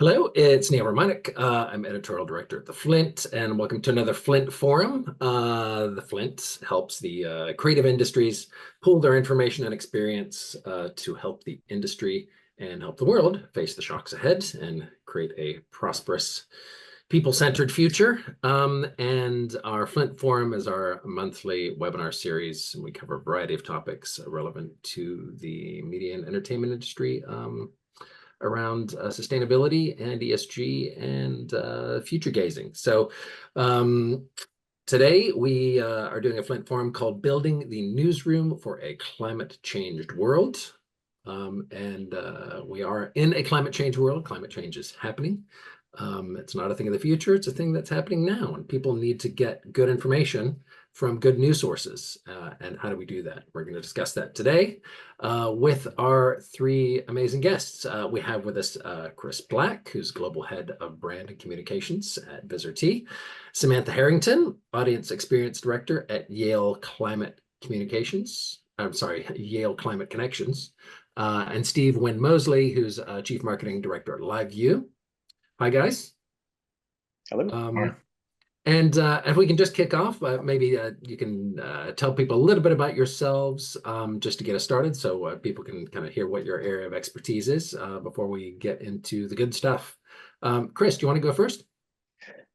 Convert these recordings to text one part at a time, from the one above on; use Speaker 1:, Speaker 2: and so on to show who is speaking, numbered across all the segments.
Speaker 1: Hello, it's Neal Romanek. I'm editorial director at the Flint, and welcome to another Flint Forum. The Flint helps the creative industries pool their information and experience to help the industry and help the world face the shocks ahead and create a prosperous, people-centered future. And our Flint Forum is our monthly webinar series, and we cover a variety of topics relevant to the media and entertainment industry. Around sustainability and ESG and future gazing. So today we are doing a Flint Forum called Building the Newsroom for a Climate Changed World. We are in a climate change world. Climate change is happening. It's not a thing of the future, it's a thing that's happening now, and people need to get good information from good news sources. And how do we do that? We're going to discuss that today with our three amazing guests. We have with us Chris Black, who's Global Head of Brand and Communications at Vizrt, Samantha Harrington, Audience Experience Director at Yale Climate Communications. I'm sorry, Yale Climate Connections, and Steve Wind-Mozley, who's Chief Marketing Director at LiveU. Hi, guys.
Speaker 2: Hello.
Speaker 1: Hi. And if we can just kick off, maybe you can tell people a little bit about yourselves just to get us started so people can kind of hear what your area of expertise is before we get into the good stuff. Chris, do you want to go first?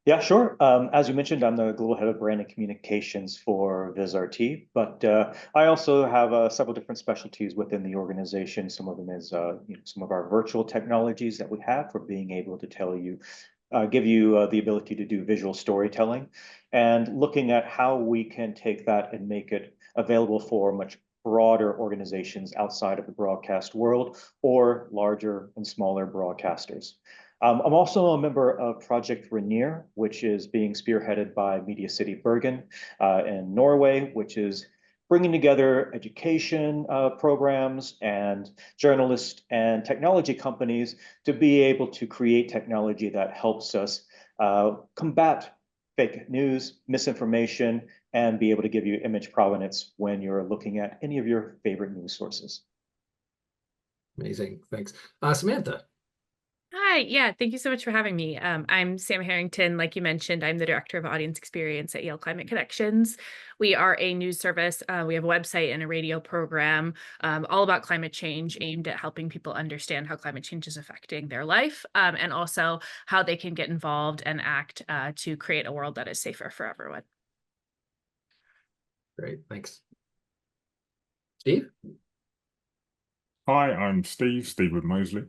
Speaker 2: Yeah, sure. As you mentioned, I'm the Global Head of Brand and Communications for Vizrt, but I also have several different specialties within the organization. Some of them is some of our virtual technologies that we have for being able to give you the ability to do visual storytelling, and looking at how we can take that and make it available for much broader organizations outside of the broadcast world or larger and smaller broadcasters. I'm also a member of Project Rainier, which is being spearheaded by Media City Bergen in Norway, which is bringing together education programs and journalists and technology companies to be able to create technology that helps us combat fake news, misinformation, and be able to give you image provenance when you're looking at any of your favorite news sources.
Speaker 1: Amazing, thanks. Samantha.
Speaker 3: Hi, yeah, thank you so much for having me. I'm Sam Harrington. Like you mentioned, I'm the Director of Audience Experience at Yale Climate Connections. We are a news service. We have a website and a radio program all about climate change, aimed at helping people understand how climate change is affecting their life, and also how they can get involved and act to create a world that is safer for everyone.
Speaker 1: Great, thanks. Steve?
Speaker 4: Hi, I'm Steve Wind-Mozley.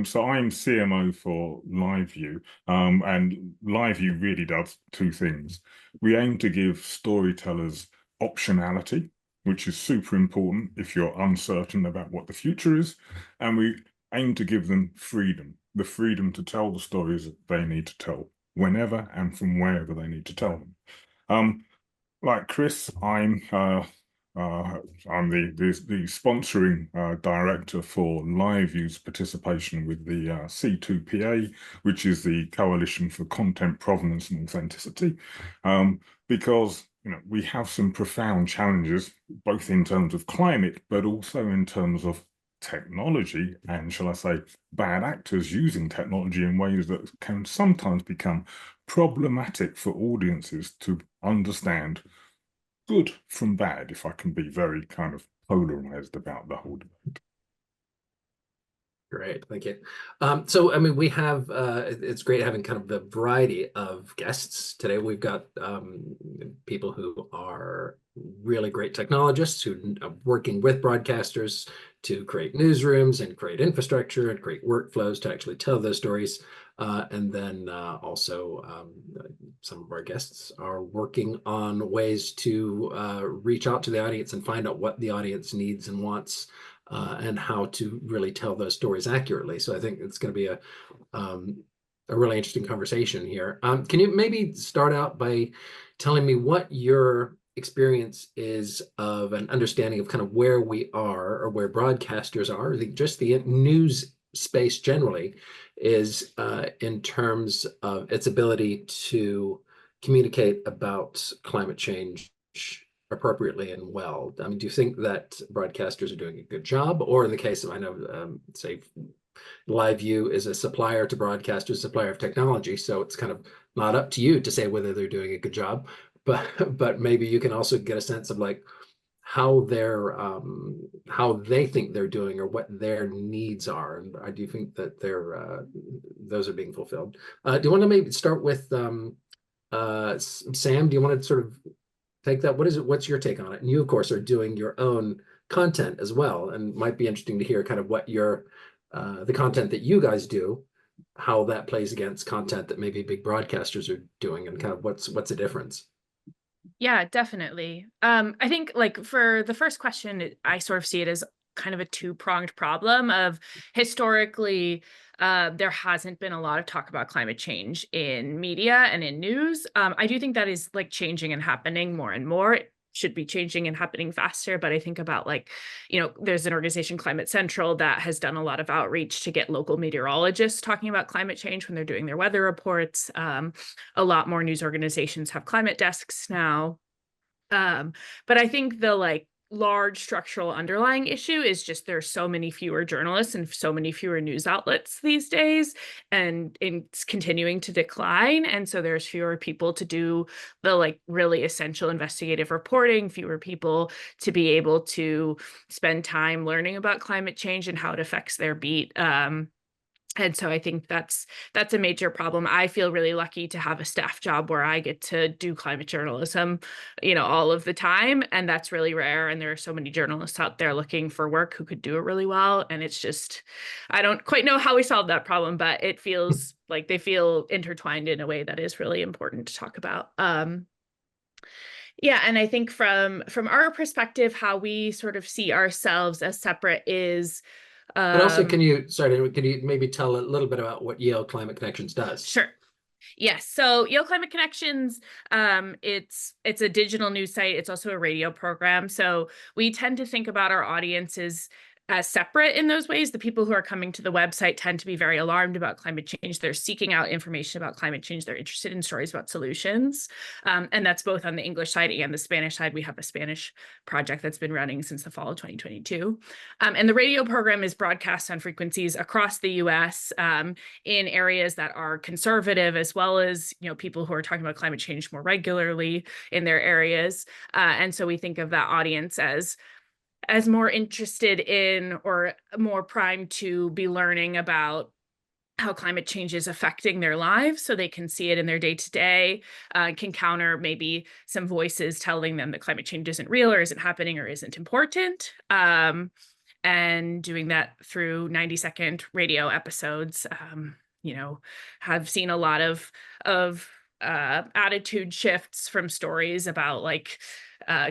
Speaker 4: So I'm CMO for LiveU, and LiveU really does two things. We aim to give storytellers optionality, which is super important if you're uncertain about what the future is, and we aim to give them freedom, the freedom to tell the stories that they need to tell, whenever and from wherever they need to tell them. Like Chris, I'm the sponsoring director for LiveU's participation with the C2PA, which is the Coalition for Content Provenance and Authenticity, because we have some profound challenges, both in terms of climate, but also in terms of technology and, shall I say, bad actors using technology in ways that can sometimes become problematic for audiences to understand good from bad, if I can be very kind of polarized about the whole debate.
Speaker 1: Great, thank you. So, I mean, we have, it's great having kind of a variety of guests. Today we've got people who are really great technologists who are working with broadcasters to create newsrooms and create infrastructure and create workflows to actually tell those stories. And then also some of our guests are working on ways to reach out to the audience and find out what the audience needs and wants and how to really tell those stories accurately. So I think it's going to be a really interesting conversation here. Can you maybe start out by telling me what your experience is of an understanding of kind of where we are or where broadcasters are, just the news space generally is in terms of its ability to communicate about climate change appropriately and well? I mean, do you think that broadcasters are doing a good job, or in the case of, I know, say, LiveU is a supplier to broadcasters, supplier of technology. So it's kind of not up to you to say whether they're doing a good job, but maybe you can also get a sense of like how they think they're doing or what their needs are. And I do think that those are being fulfilled. Do you want to maybe start with Sam? Do you want to sort of take that? What's your take on it? And you, of course, are doing your own content as well, and might be interesting to hear kind of what the content that you guys do, how that plays against content that maybe big broadcasters are doing, and kind of what's the difference.
Speaker 3: Yeah, definitely. I think like for the first question, I sort of see it as kind of a two-pronged problem of historically, there hasn't been a lot of talk about climate change in media and in news. I do think that is like changing and happening more and more. It should be changing and happening faster, but I think about like, there's an organization, Climate Central, that has done a lot of outreach to get local meteorologists talking about climate change when they're doing their weather reports. A lot more news organizations have climate desks now. But I think the like large structural underlying issue is just there's so many fewer journalists and so many fewer news outlets these days, and it's continuing to decline. And so there's fewer people to do the like really essential investigative reporting, fewer people to be able to spend time learning about climate change and how it affects their beat. And so I think that's a major problem. I feel really lucky to have a staff job where I get to do climate journalism, all of the time. And that's really rare. And there are so many journalists out there looking for work who could do it really well. And it's just, I don't quite know how we solve that problem, but it feels like they feel intertwined in a way that is really important to talk about. Yeah, and I think from our perspective, how we sort of see ourselves as separate is
Speaker 1: But also, can you maybe tell a little bit about what Yale Climate Connections does?
Speaker 3: Sure. Yes. So Yale Climate Connections, it's a digital news site. It's also a radio program. So we tend to think about our audiences as separate in those ways. The people who are coming to the website tend to be very alarmed about climate change. They're seeking out information about climate change. They're interested in stories about solutions. And that's both on the English side and the Spanish side. We have a Spanish project that's been running since the fall of 2022. And the radio program is broadcast on frequencies across the US in areas that are conservative, as well as, people who are talking about climate change more regularly in their areas. And so we think of that audience as more interested in or more primed to be learning about how climate change is affecting their lives, so they can see it in their day-to-day, can counter maybe some voices telling them that climate change isn't real or isn't happening or isn't important. And doing that through 90-second radio episodes, have seen a lot of attitude shifts from stories about like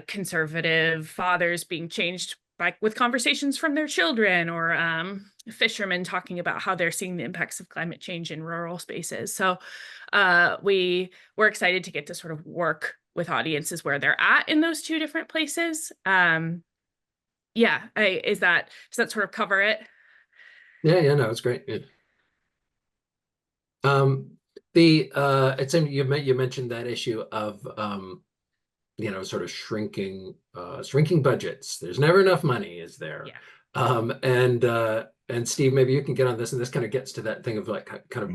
Speaker 3: conservative fathers being changed with conversations from their children, or fishermen talking about how they're seeing the impacts of climate change in rural spaces. So we're excited to get to sort of work with audiences where they're at in those two different places. Does that sort of cover it?
Speaker 1: Yeah, no, it's great. Yeah. It's you mentioned that issue of sort of shrinking budgets. There's never enough money, is there?
Speaker 3: Yeah.
Speaker 1: And Steve, maybe you can get on this, and this kind of gets to that thing of like kind of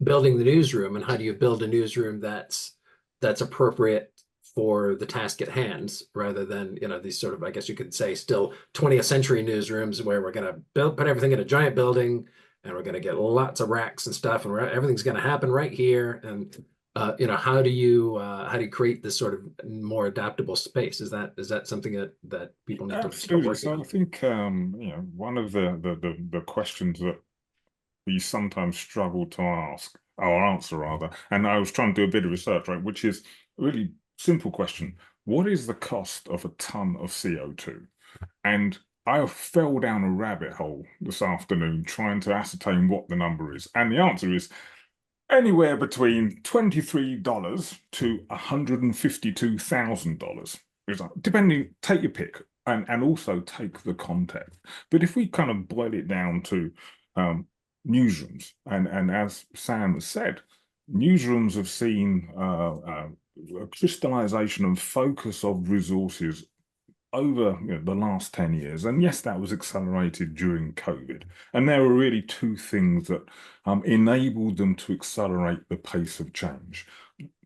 Speaker 1: building the newsroom, and how do you build a newsroom that's appropriate for the task at hand, rather than these sort of, I guess you could say, still 20th century newsrooms where we're going to put everything in a giant building, and we're going to get lots of racks and stuff, and everything's going to happen right here. And how do you create this sort of more adaptable space? Is that something that people need to start working on?
Speaker 4: So I think one of the questions that we sometimes struggle to answer rather, and I was trying to do a bit of research, right, which is a really simple question: what is the cost of a ton of CO2? And I fell down a rabbit hole this afternoon trying to ascertain what the number is, and the answer is anywhere between $23 to $152,000, depending. Take your pick, and also take the context. But if we kind of boil it down to newsrooms, and as Sam has said, newsrooms have seen a crystallization and focus of resources over the last 10 years. And yes, that was accelerated during COVID. And there were really two things that enabled them to accelerate the pace of change.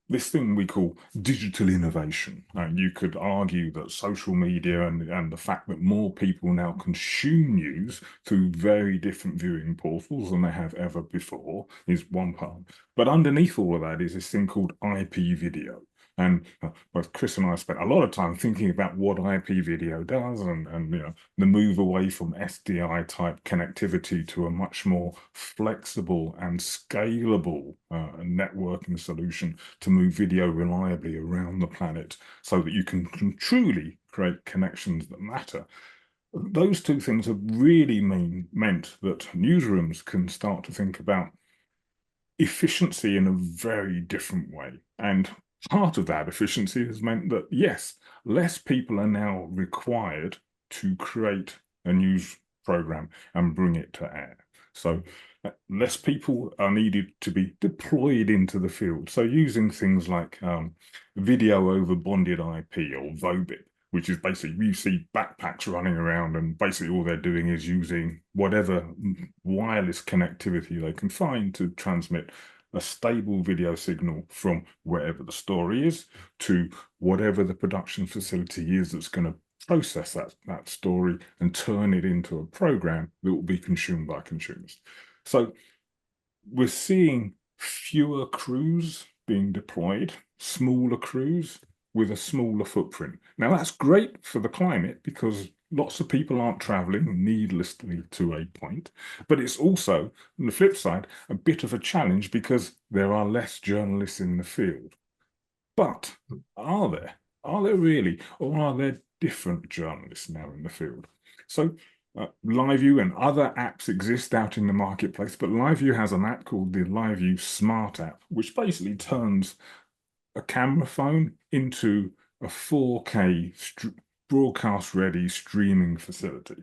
Speaker 4: This thing we call digital innovation. You could argue that social media and the fact that more people now consume news through very different viewing portals than they have ever before is one part. But underneath all of that is this thing called IP video. And both Chris and I spent a lot of time thinking about what IP video does and the move away from SDI type connectivity to a much more flexible and scalable networking solution to move video reliably around the planet so that you can truly create connections that matter. Those two things have really meant that newsrooms can start to think about efficiency in a very different way. And part of that efficiency has meant that, yes, less people are now required to create a news program and bring it to air. So less people are needed to be deployed into the field. So using things like video over bonded IP or VOBIP, which is basically, you see backpacks running around and basically all they're doing is using whatever wireless connectivity they can find to transmit a stable video signal from wherever the story is to whatever the production facility is that's going to process that story and turn it into a program that will be consumed by consumers. So we're seeing fewer crews being deployed, smaller crews with a smaller footprint. Now that's great for the climate because lots of people aren't traveling needlessly to a point, but it's also, on the flip side, a bit of a challenge because there are less journalists in the field. But are there? Are there really? Or are there different journalists now in the field? So LiveU and other apps exist out in the marketplace, but LiveU has an app called the LiveU Smart app, which basically turns a camera phone into a 4K broadcast-ready streaming facility.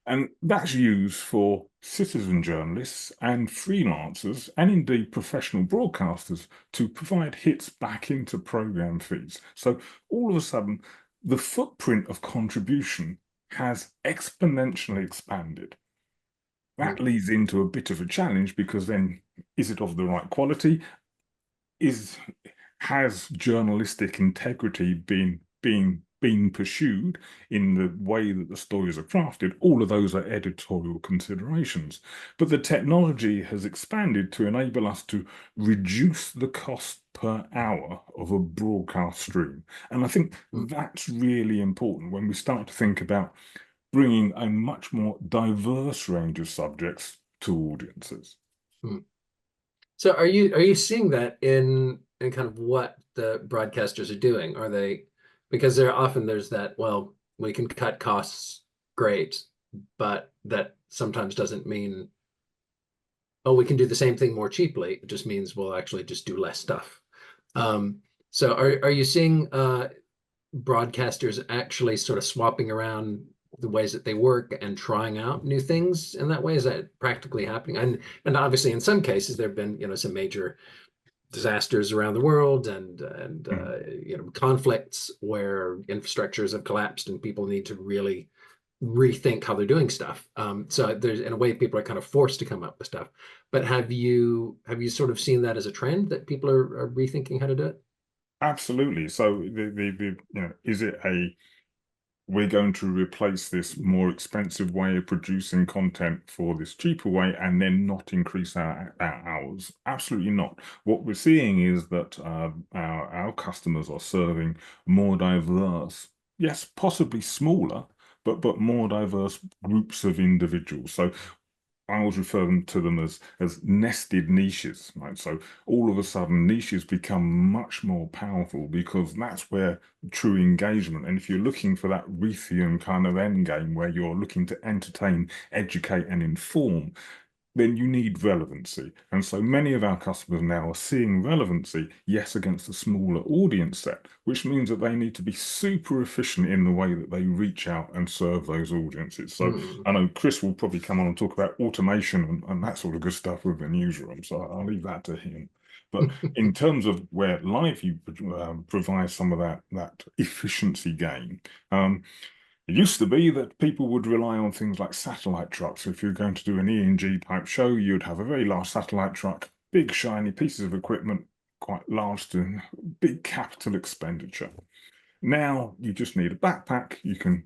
Speaker 4: And that's used for citizen journalists and freelancers and indeed professional broadcasters to provide hits back into program feeds. So all of a sudden, the footprint of contribution has exponentially expanded. That leads into a bit of a challenge because then, is it of the right quality? Has journalistic integrity been pursued in the way that the stories are crafted? All of those are editorial considerations. But the technology has expanded to enable us to reduce the cost per hour of a broadcast stream. And I think that's really important when we start to think about bringing a much more diverse range of subjects to audiences.
Speaker 1: So are you seeing that in kind of what the broadcasters are doing? Are they, because there's that, well, we can cut costs, great, but that sometimes doesn't mean, oh, we can do the same thing more cheaply. It just means we'll actually just do less stuff. So are you seeing broadcasters actually sort of swapping around the ways that they work and trying out new things in that way? Is that practically happening? And obviously in some cases there have been some major disasters around the world and conflicts where infrastructures have collapsed and people need to really rethink how they're doing stuff. So there's, in a way, people are kind of forced to come up with stuff. But have you sort of seen that as a trend that people are rethinking how to do it?
Speaker 4: Absolutely. So is it we're going to replace this more expensive way of producing content for this cheaper way and then not increase our hours? Absolutely not. What we're seeing is that our customers are serving more diverse, yes, possibly smaller, but more diverse groups of individuals. So I always refer to them as nested niches, right? So all of a sudden niches become much more powerful because that's where true engagement, and if you're looking for that Reithian kind of end game where you're looking to entertain, educate and inform, then you need relevancy. And so many of our customers now are seeing relevancy, yes, against a smaller audience set, which means that they need to be super efficient in the way that they reach out and serve those audiences. So I know Chris will probably come on and talk about automation and that sort of good stuff with the newsroom, so I'll leave that to him. But in terms of where LiveU provides some of that efficiency gain, it used to be that people would rely on things like satellite trucks. So if you're going to do an E&G type show, you'd have a very large satellite truck, big shiny pieces of equipment, quite large to big capital expenditure. Now you just need a backpack. You can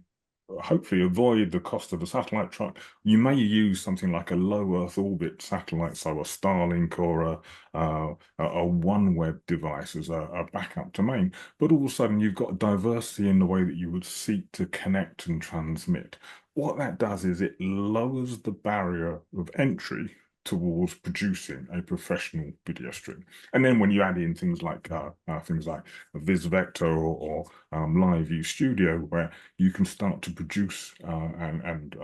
Speaker 4: hopefully avoid the cost of a satellite truck. You may use something like a low Earth orbit satellite, so a Starlink or a OneWeb device as a backup domain. But all of a sudden, you've got diversity in the way that you would seek to connect and transmit. What that does is it lowers the barrier of entry towards producing a professional video stream. And then when you add in things like Vizrt or LiveU Studio, where you can start to produce and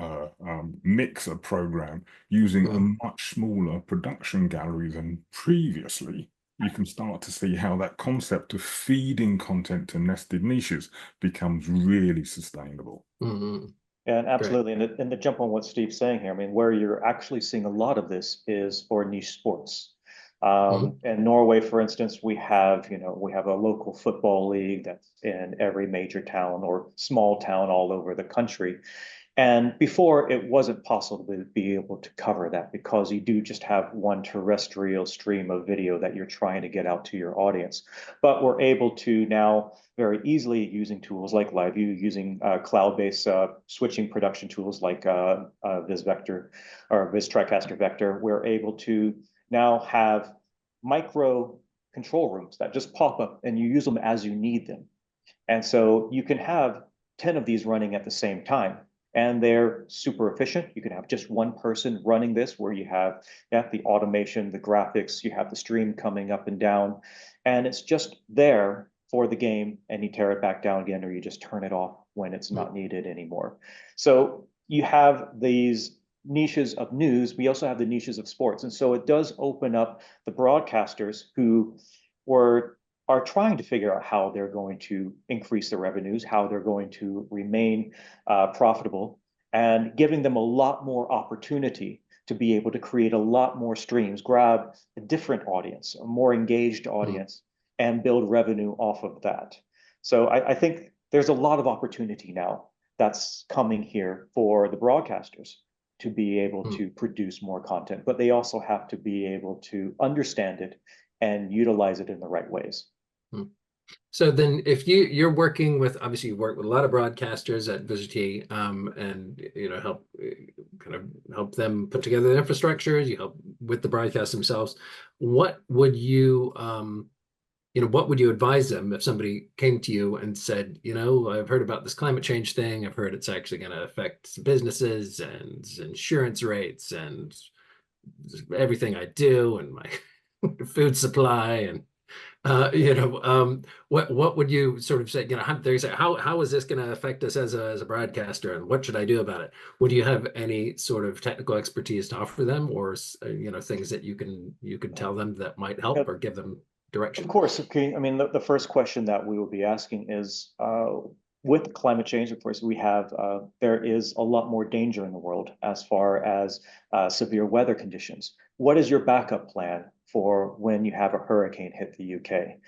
Speaker 4: mix a program using a much smaller production gallery than previously, you can start to see how that concept of feeding content to nested niches becomes really sustainable.
Speaker 2: And absolutely, and to jump on what Steve's saying here, I mean, where you're actually seeing a lot of this is for niche sports. In Norway, for instance, we have a local football league that's in every major town or small town all over the country. And before, it wasn't possible to be able to cover that because you do just have one terrestrial stream of video that you're trying to get out to your audience. But we're able to now very easily, using tools like LiveU, using cloud-based switching production tools like Vizvector or VizTricaster Vector, we're able to now have micro control rooms that just pop up and you use them as you need them. And so you can have 10 of these running at the same time. And they're super efficient. You can have just one person running this where you have the automation, the graphics, you have the stream coming up and down, and it's just there for the game, and you tear it back down again, or you just turn it off when it's not needed anymore. So you have these niches of news. We also have the niches of sports. And so it does open up the broadcasters who are trying to figure out how they're going to increase their revenues, how they're going to remain profitable, and giving them a lot more opportunity to be able to create a lot more streams, grab a different audience, a more engaged audience, and build revenue off of that. So I think there's a lot of opportunity now that's coming here for the broadcasters to be able to produce more content, but they also have to be able to understand it and utilize it in the right ways.
Speaker 1: So then if you're working with, obviously you work with a lot of broadcasters at Vizrt, and help them put together the infrastructures, you help with the broadcast themselves. What would you what would you advise them if somebody came to you and said, I've heard about this climate change thing, I've heard it's actually going to affect businesses and insurance rates and everything I do and my food supply and what would you sort of say, how is this going to affect us as a broadcaster, and what should I do about it? Would you have any sort of technical expertise to offer them, or things that you can tell them that might help or give them direction?
Speaker 2: Of course. Okay. I mean, the first question that we will be asking is, with climate change, of course, we have there is a lot more danger in the world as far as severe weather conditions. What is your backup plan for when you have a hurricane hit the UK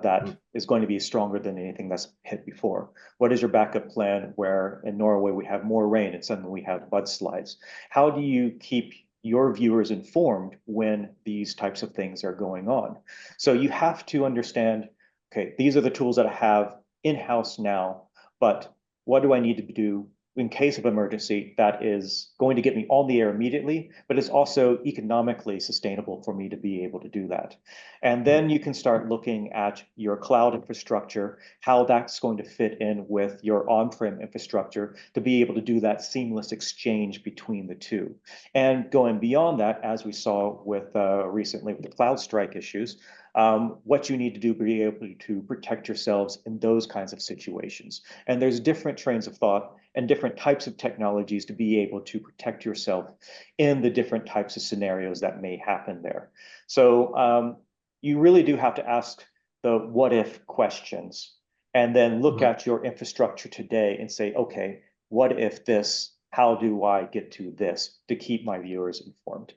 Speaker 2: that is going to be stronger than anything that's hit before? What is your backup plan where in Norway we have more rain and suddenly we have mudslides? How do you keep your viewers informed when these types of things are going on? So you have to understand, okay, these are the tools that I have in-house now, but what do I need to do in case of emergency that is going to get me on the air immediately, but it's also economically sustainable for me to be able to do that. And then you can start looking at your cloud infrastructure, how that's going to fit in with your on-prem infrastructure to be able to do that seamless exchange between the two. And going beyond that, as we saw with recently with the CloudStrike issues, what you need to do to be able to protect yourselves in those kinds of situations. And there's different trains of thought and different types of technologies to be able to protect yourself in the different types of scenarios that may happen there. So you really do have to ask the what if questions and then look at your infrastructure today and say, okay, what if this? How do I get to this to keep my viewers informed?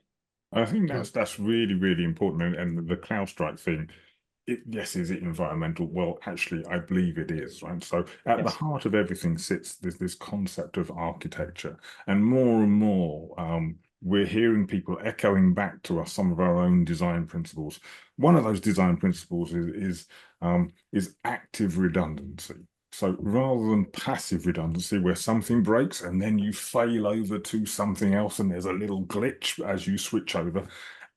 Speaker 4: I think that's really, really important. And the CrowdStrike thing, yes, is it environmental? Well, actually, I believe it is, right? So at the heart of everything sits this concept of architecture. And more, we're hearing people echoing back to us some of our own design principles. One of those design principles is active redundancy. So rather than passive redundancy, where something breaks and then you fail over to something else and there's a little glitch as you switch over,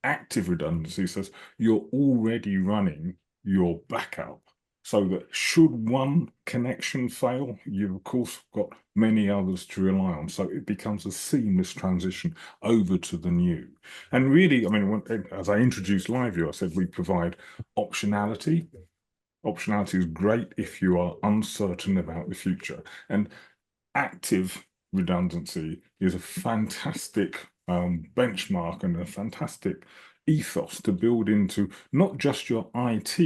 Speaker 4: active redundancy says you're already running your backup so that should one connection fail, you've of course got many others to rely on. So it becomes a seamless transition over to the new. And really, I mean, as I introduced LiveU, I said we provide optionality. Optionality is great if you are uncertain about the future. And active redundancy is a fantastic benchmark and a fantastic ethos to build into not just your IT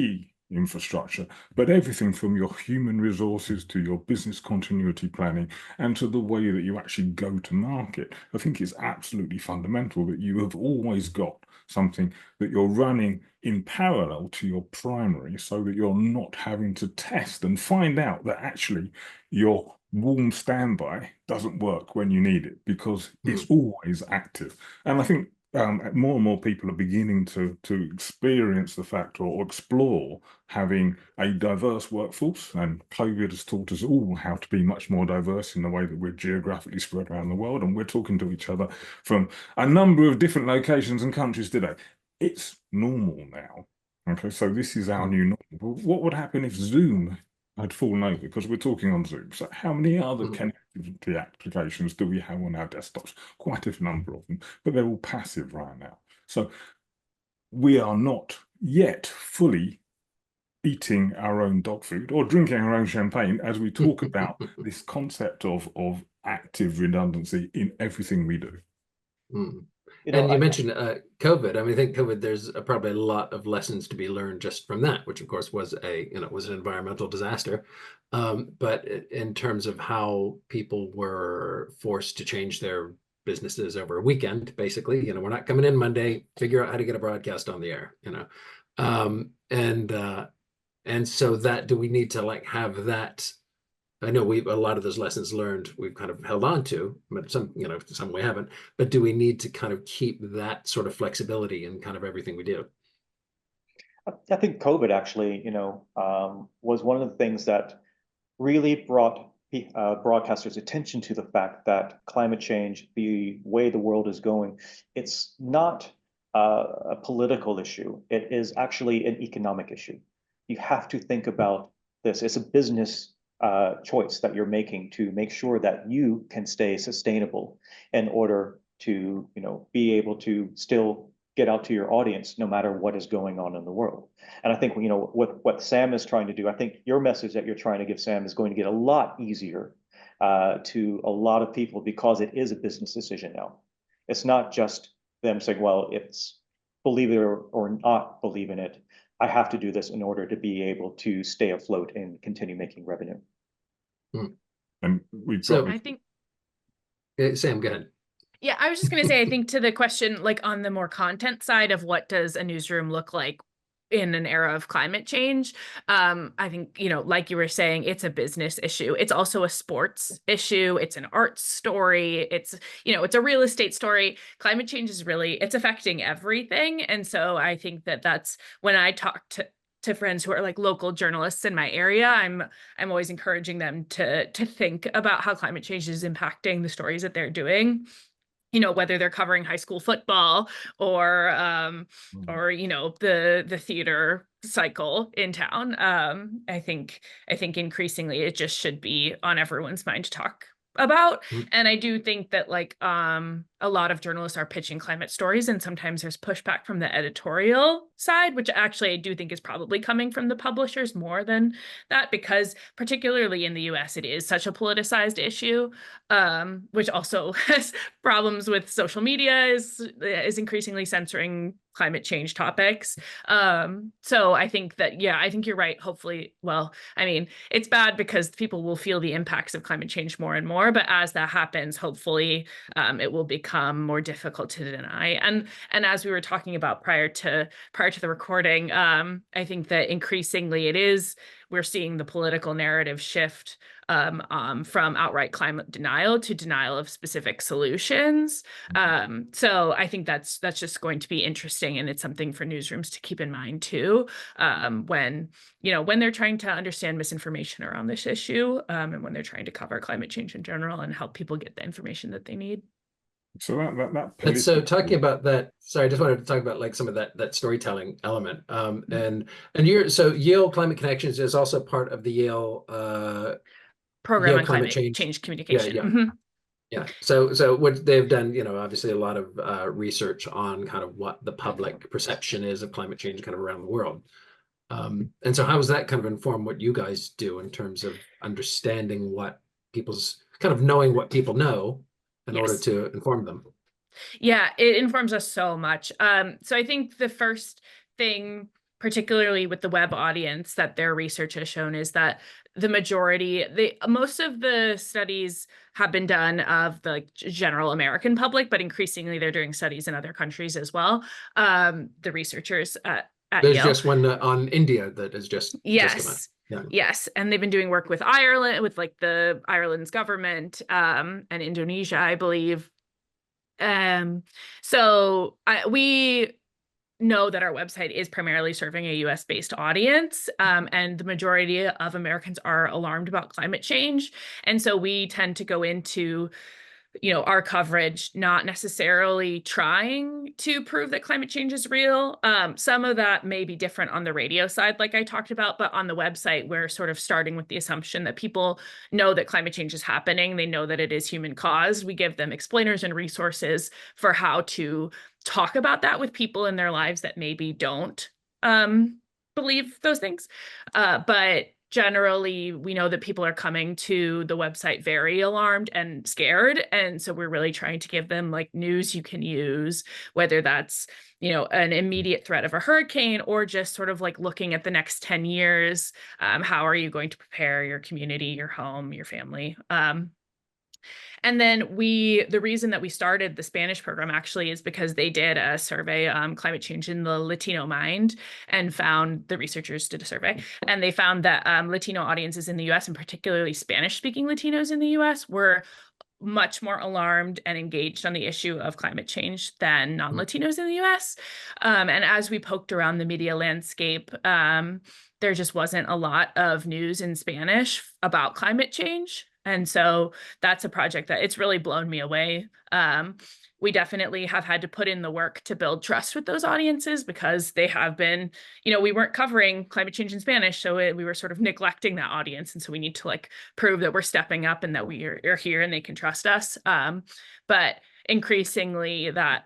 Speaker 4: infrastructure, but everything from your human resources to your business continuity planning and to the way that you actually go to market. I think it's absolutely fundamental that you have always got something that you're running in parallel to your primary so that you're not having to test and find out that actually your warm standby doesn't work when you need it because it's always active. And I think more and more people are beginning to experience the fact or explore having a diverse workforce, and COVID has taught us all how to be much more diverse in the way that we're geographically spread around the world, and we're talking to each other from a number of different locations and countries today. It's normal now. Okay, so this is our new normal. What would happen if Zoom had fallen over? Because we're talking on Zoom. So how many other connectivity applications do we have on our desktops? Quite a number of them, but they're all passive right now. So we are not yet fully eating our own dog food or drinking our own champagne as we talk about this concept of active redundancy in everything we do.
Speaker 1: And you mentioned COVID. I mean, I think COVID, there's probably a lot of lessons to be learned just from that, which of course was was an environmental disaster. But in terms of how people were forced to change their businesses over a weekend, basically, we're not coming in Monday, figure out how to get a broadcast on the air, and so that, do we need to have that? I know a lot of those lessons learned we've kind of held on to, but some we haven't. But do we need to kind of keep that sort of flexibility in kind of everything we do?
Speaker 2: I think COVID actually, was one of the things that really brought broadcasters' attention to the fact that climate change, the way the world is going, it's not a political issue. It is actually an economic issue. You have to think about this. It's a business choice that you're making to make sure that you can stay sustainable in order to, be able to still get out to your audience no matter what is going on in the world. And I think, what Sam is trying to do, I think your message that you're trying to give, Sam, is going to get a lot easier to a lot of people because it is a business decision now. It's not just them saying, well, it's believe it or not believe in it. I have to do this in order to be able to stay afloat and continue making revenue.
Speaker 4: And
Speaker 3: I think,
Speaker 1: Sam, go ahead.
Speaker 3: Yeah, I was just going to say, I think to the question, on the more content side of what does a newsroom look like in an era of climate change, I think, like you were saying, it's a business issue. It's also a sports issue. It's an arts story. It's, it's a real estate story. Climate change is it's affecting everything. And so I think that's when I talk to friends who are local journalists in my area, I'm always encouraging them to think about how climate change is impacting the stories that they're doing. Whether they're covering high school football or the theater cycle in town. I think increasingly it just should be on everyone's mind to talk about. And I do think that a lot of journalists are pitching climate stories, and sometimes there's pushback from the editorial side, which actually I do think is probably coming from the publishers more than that, because particularly in the US, it is such a politicized issue, which also has problems with social media is increasingly censoring climate change topics. So I think that, I think you're right. Hopefully, well, I mean, it's bad because people will feel the impacts of climate change more and more, but as that happens, hopefully it will become become more difficult to deny. And as we were talking about prior to the recording, I think that increasingly we're seeing the political narrative shift from outright climate denial to denial of specific solutions. So I think that's just going to be interesting, and it's something for newsrooms to keep in mind too, when they're trying to understand misinformation around this issue, and when they're trying to cover climate change in general and help people get the information that they need.
Speaker 4: So that
Speaker 1: And so talking about that, sorry, I just wanted to talk about like some of that storytelling element. And Yale Climate Connections is also part of the Yale
Speaker 3: program
Speaker 1: Yale
Speaker 3: on climate change communication.
Speaker 1: Yeah. So what they've done, obviously a lot of research on kind of what the public perception is of climate change kind of around the world. And so how does that kind of inform what you guys do in terms of understanding what knowing what people know in order to inform them?
Speaker 3: Yeah, it informs us so much. So I think the first thing, particularly with the web audience, that their research has shown is that most of the studies have been done of the general American public, but increasingly they're doing studies in other countries as well. The researchers at
Speaker 1: There's
Speaker 3: Yale.
Speaker 1: just one on India that is just come out. Yeah.
Speaker 3: Yes, and they've been doing work with Ireland, with like the Ireland's government, and Indonesia, I believe. So we know that our website is primarily serving a US-based audience, and the majority of Americans are alarmed about climate change. And so we tend to go into our coverage not necessarily trying to prove that climate change is real. Some of that may be different on the radio side, like I talked about, but on the website, we're sort of starting with the assumption that people know that climate change is happening. They know that it is human caused. We give them explainers and resources for how to talk about that with people in their lives that maybe don't believe those things. But generally, we know that people are coming to the website very alarmed and scared. And so we're really trying to give them like news you can use, whether that's, an immediate threat of a hurricane or just sort of like looking at the next 10 years. How are you going to prepare your community, your home, your family? And then the reason that we started the Spanish program actually is because they did a survey on climate change in the Latino mind, and the researchers did a survey, and they found that Latino audiences in the US, and particularly Spanish-speaking Latinos in the US, were much more alarmed and engaged on the issue of climate change than non-Latinos in the US. And as we poked around the media landscape, there just wasn't a lot of news in Spanish about climate change. And so that's a project that it's really blown me away. We definitely have had to put in the work to build trust with those audiences, because they have been, we weren't covering climate change in Spanish, so we were sort of neglecting that audience. And so we need to like prove that we're stepping up and that we are here and they can trust us. But increasingly that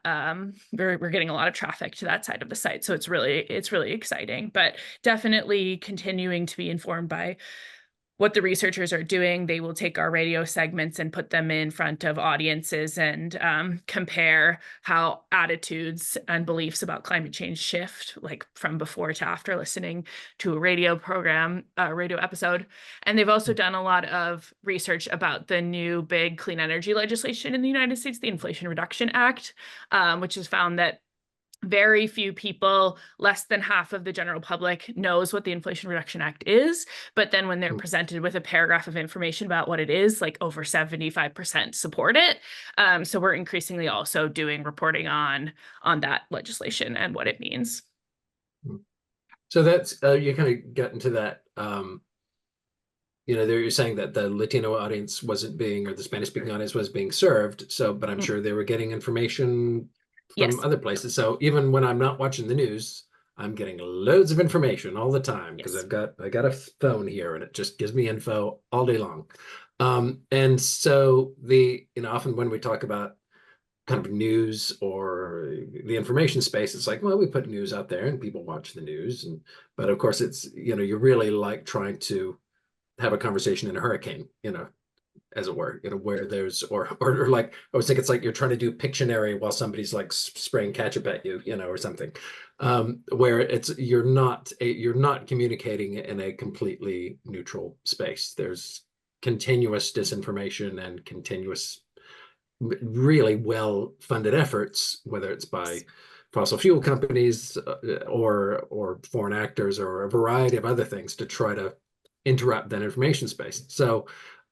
Speaker 3: we're getting a lot of traffic to that side of the site. So it's really exciting, but definitely continuing to be informed by what the researchers are doing. They will take our radio segments and put them in front of audiences and compare how attitudes and beliefs about climate change shift, like from before to after listening to a radio program, radio episode. And they've also done a lot of research about the new big clean energy legislation in the United States, the Inflation Reduction Act, which has found that very few people, less than half of the general public, knows what the Inflation Reduction Act is. But then when they're presented with a paragraph of information about what it is, like over 75% support it. So we're increasingly also doing reporting on that legislation and what it means.
Speaker 1: So that's, you kind of got into that, you're saying that the Latino audience wasn't being, or the Spanish-speaking audience was being served. So, but I'm sure they were getting information from other places. So even when I'm not watching the news, I'm getting loads of information all the time, because I got a phone here and it just gives me info all day long. And so often when we talk about kind of news or the information space, it's like, well, we put news out there and people watch the news, but of course it's, you're really like trying to have a conversation in a hurricane, as it were, where there's, or like, I was thinking it's like you're trying to do Pictionary while somebody's like spraying ketchup at you, or something, where you're not communicating in a completely neutral space. There's continuous disinformation and continuous really well-funded efforts, whether it's by fossil fuel companies or foreign actors or a variety of other things to try to interrupt that information space. So,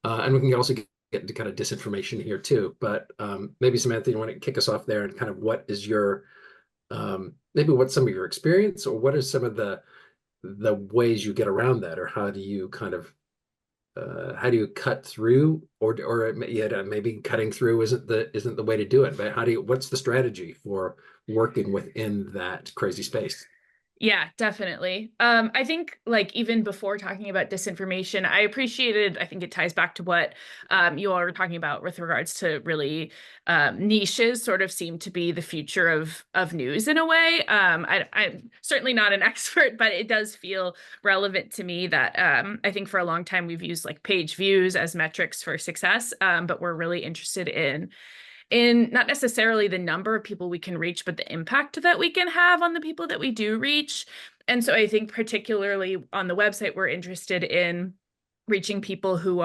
Speaker 1: and we can also get into kind of disinformation here too. But maybe Samantha, you want to kick us off there and kind of what is your maybe what's some of your experience, or what are some of the ways you get around that, or how do you kind of how do you cut through, or yeah, maybe cutting through isn't the way to do it, but what's the strategy for working within that crazy space?
Speaker 3: Yeah, definitely. I think like even before talking about disinformation, I think it ties back to what you all were talking about with regards to really niches sort of seem to be the future of news in a way. I'm certainly not an expert, but it does feel relevant to me that I think for a long time we've used like page views as metrics for success, but we're really interested in not necessarily the number of people we can reach, but the impact that we can have on the people that we do reach. And so I think particularly on the website, we're interested in reaching people who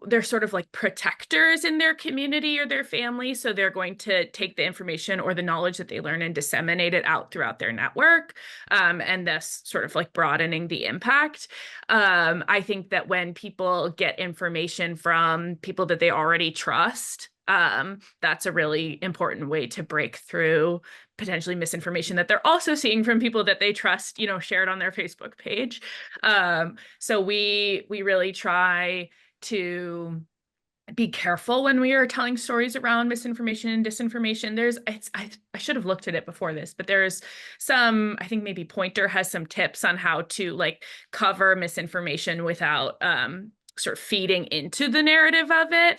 Speaker 3: they're sort of like protectors in their community or their family. So they're going to take the information or the knowledge that they learn and disseminate it out throughout their network, and thus sort of like broadening the impact. I think that when people get information from people that they already trust, that's a really important way to break through potentially misinformation that they're also seeing from people that they trust, shared on their Facebook page. So we really try to be careful when we are telling stories around misinformation and disinformation. I should have looked at it before this, but there's I think maybe Pointer has some tips on how to like cover misinformation without sort of feeding into the narrative of it.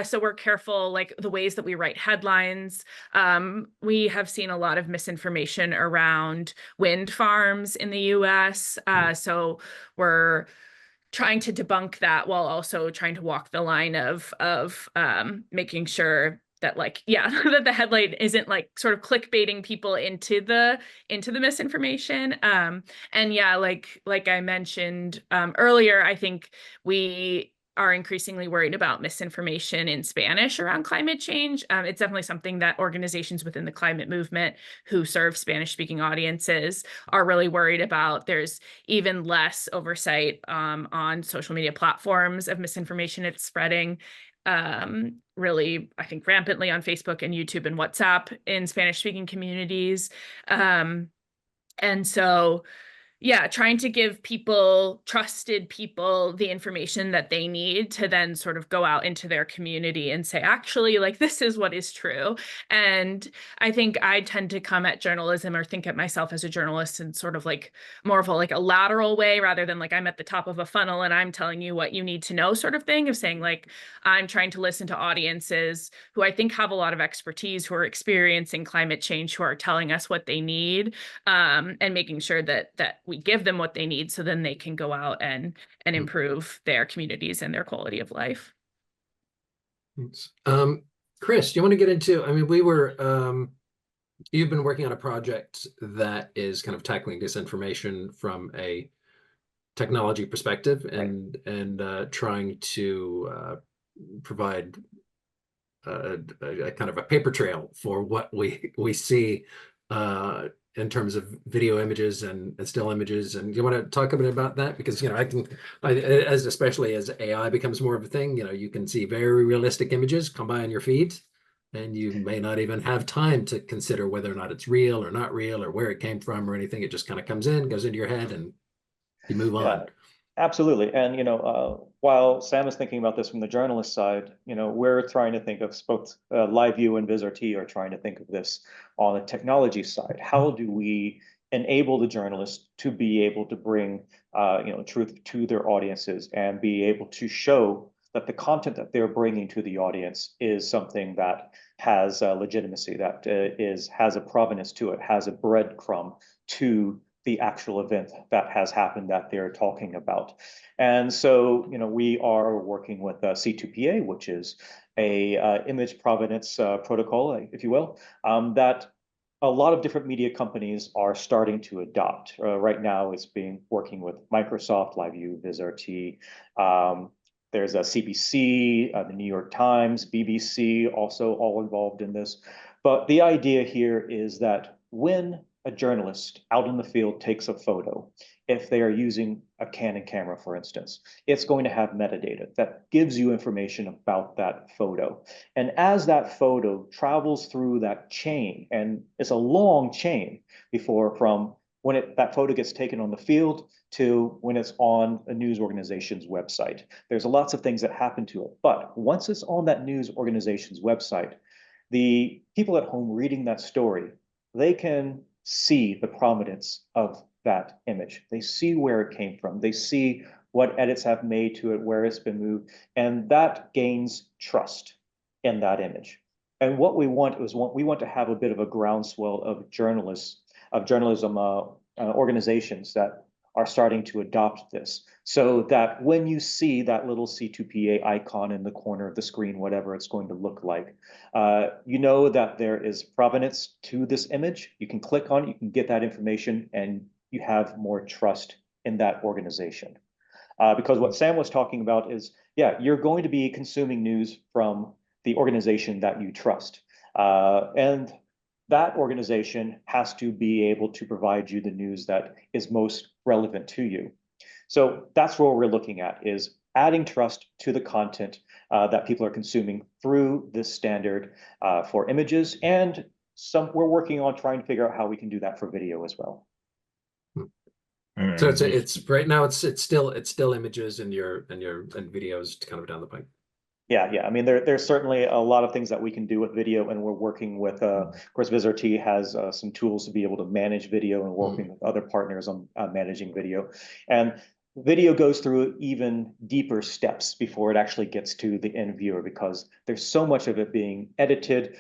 Speaker 3: So we're careful, like the ways that we write headlines. We have seen a lot of misinformation around wind farms in the US. So we're trying to debunk that while also trying to walk the line of making sure that that the headline isn't like sort of clickbaiting people into the misinformation. And yeah, like I mentioned earlier, I think we are increasingly worried about misinformation in Spanish around climate change. It's definitely something that organizations within the climate movement who serve Spanish-speaking audiences are really worried about. There's even less oversight on social media platforms of misinformation it's spreading. Really, I think rampantly on Facebook and YouTube and WhatsApp in Spanish-speaking communities. And so yeah, trying to give trusted people, the information that they need to then sort of go out into their community and say, actually, like, this is what is true. And I think I tend to come at journalism or think at myself as a journalist in sort of like more of a lateral way, rather than like I'm at the top of a funnel and I'm telling you what you need to know sort of thing, of saying like, I'm trying to listen to audiences who I think have a lot of expertise, who are experiencing climate change, who are telling us what they need, and making sure that we give them what they need so then they can go out and improve their communities and their quality of life.
Speaker 1: Chris, do you want to get into, I mean, you've been working on a project that is kind of tackling disinformation from a technology perspective and trying to provide a kind of a paper trail for what we see in terms of video images and still images. And you want to talk a bit about that? Because, especially as AI becomes more of a thing, you can see very realistic images come by on your feed, and you may not even have time to consider whether or not it's real or not real or where it came from or anything. It just kind of comes in, goes into your head, and you move on.
Speaker 2: Absolutely. And, while Sam is thinking about this from the journalist side, we're trying to think of both LiveU and Vizrt are trying to think of this on the technology side. How do we enable the journalists to be able to bring, truth to their audiences and be able to show that the content that they're bringing to the audience is something that has legitimacy, that has a provenance to it, has a breadcrumb to the actual event that has happened that they're talking about. And so, we are working with C2PA, which is a image provenance protocol, if you will, that a lot of different media companies are starting to adopt. Right now, it's working with Microsoft, LiveU, Vizrt, There's a CBC, the New York Times, BBC, also all involved in this. But the idea here is that when a journalist out in the field takes a photo, if they are using a Canon camera, for instance, it's going to have metadata that gives you information about that photo. And as that photo travels through that chain, and it's a long chain from when that photo gets taken on the field to when it's on a news organization's website. There's lots of things that happen to it. But once it's on that news organization's website, the people at home reading that story, they can see the provenance of that image. They see where it came from. They see what edits have made to it, where it's been moved, and that gains trust in that image. And what we want is we want to have a bit of a groundswell of journalism organizations that are starting to adopt this, so that when you see that little C2PA icon in the corner of the screen, whatever it's going to look like, you know that there is provenance to this image. You can click on it, you can get that information, and you have more trust in that organization. Because what Sam was talking about is, yeah, you're going to be consuming news from the organization that you trust. And that organization has to be able to provide you the news that is most relevant to you. So that's what we're looking at, is adding trust to the content that people are consuming through this standard for images. And we're working on trying to figure out how we can do that for video as well.
Speaker 1: So it's right now it's still images and videos kind of down the pipe.
Speaker 2: Yeah. I mean, there's certainly a lot of things that we can do with video, and we're working with, of course, Vizrt has some tools to be able to manage video, and working with other partners on managing video. And video goes through even deeper steps before it actually gets to the end viewer, because there's so much of it being edited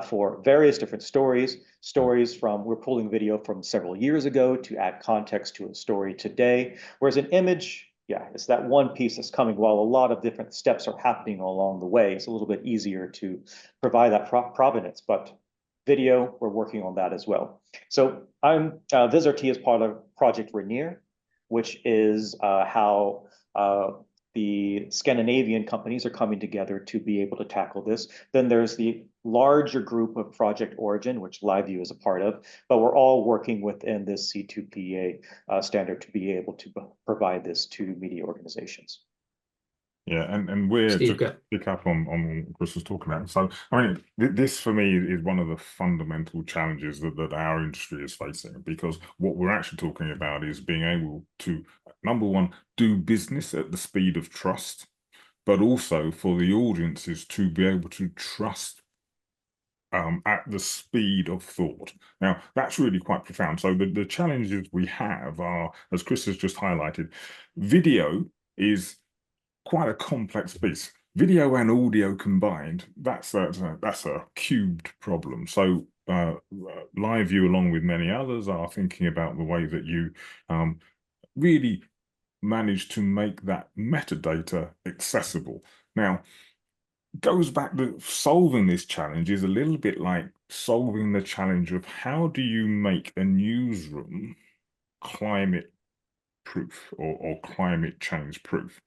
Speaker 2: for various different stories. We're pulling video from several years ago to add context to a story today, whereas an image, yeah, it's that one piece that's coming while a lot of different steps are happening along the way. It's a little bit easier to provide that provenance, but video, we're working on that as well. So Vizrt is part of Project Rainier, which is how the Scandinavian companies are coming together to be able to tackle this. Then there's the larger group of Project Origin, which LiveU is a part of, but we're all working within this C2PA standard to be able to provide this to media organizations.
Speaker 4: Yeah, and we're
Speaker 1: Steve,
Speaker 4: to pick up on what Chris was talking about. So, I mean, this for me is one of the fundamental challenges that our industry is facing, because what we're actually talking about is being able to, number one, do business at the speed of trust, but also for the audiences to be able to trust at the speed of thought. Now, that's really quite profound. So the challenges we have are, as Chris has just highlighted, video is quite a complex piece. Video and audio combined, that's a cubed problem. So LiveU, along with many others, are thinking about the way that you really manage to make that metadata accessible. Now, goes back to solving this challenge is a little bit like solving the challenge of how do you make a newsroom climate proof or climate change proof.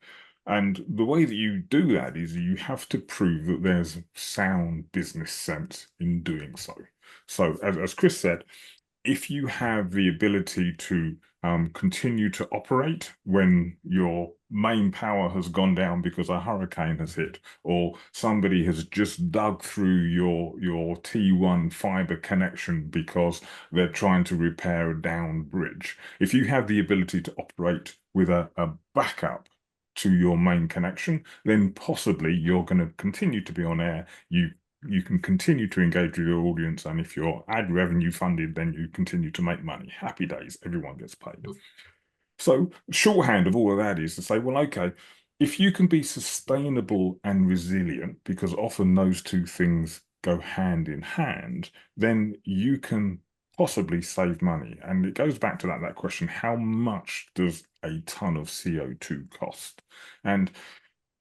Speaker 4: And the way that you do that is you have to prove that there's sound business sense in doing so. So as Chris said, if you have the ability to continue to operate when your main power has gone down because a hurricane has hit, or somebody has just dug through your T1 fiber connection because they're trying to repair a downed bridge, if you have the ability to operate with a backup to your main connection, then possibly you're going to continue to be on air. You can continue to engage with your audience, and if you're ad revenue funded, then you continue to make money. Happy days, everyone gets paid. So shorthand of all of that is to say, well, okay, if you can be sustainable and resilient, because often those two things go hand in hand, then you can possibly save money. And it goes back to that question, how much does a ton of CO2 cost? And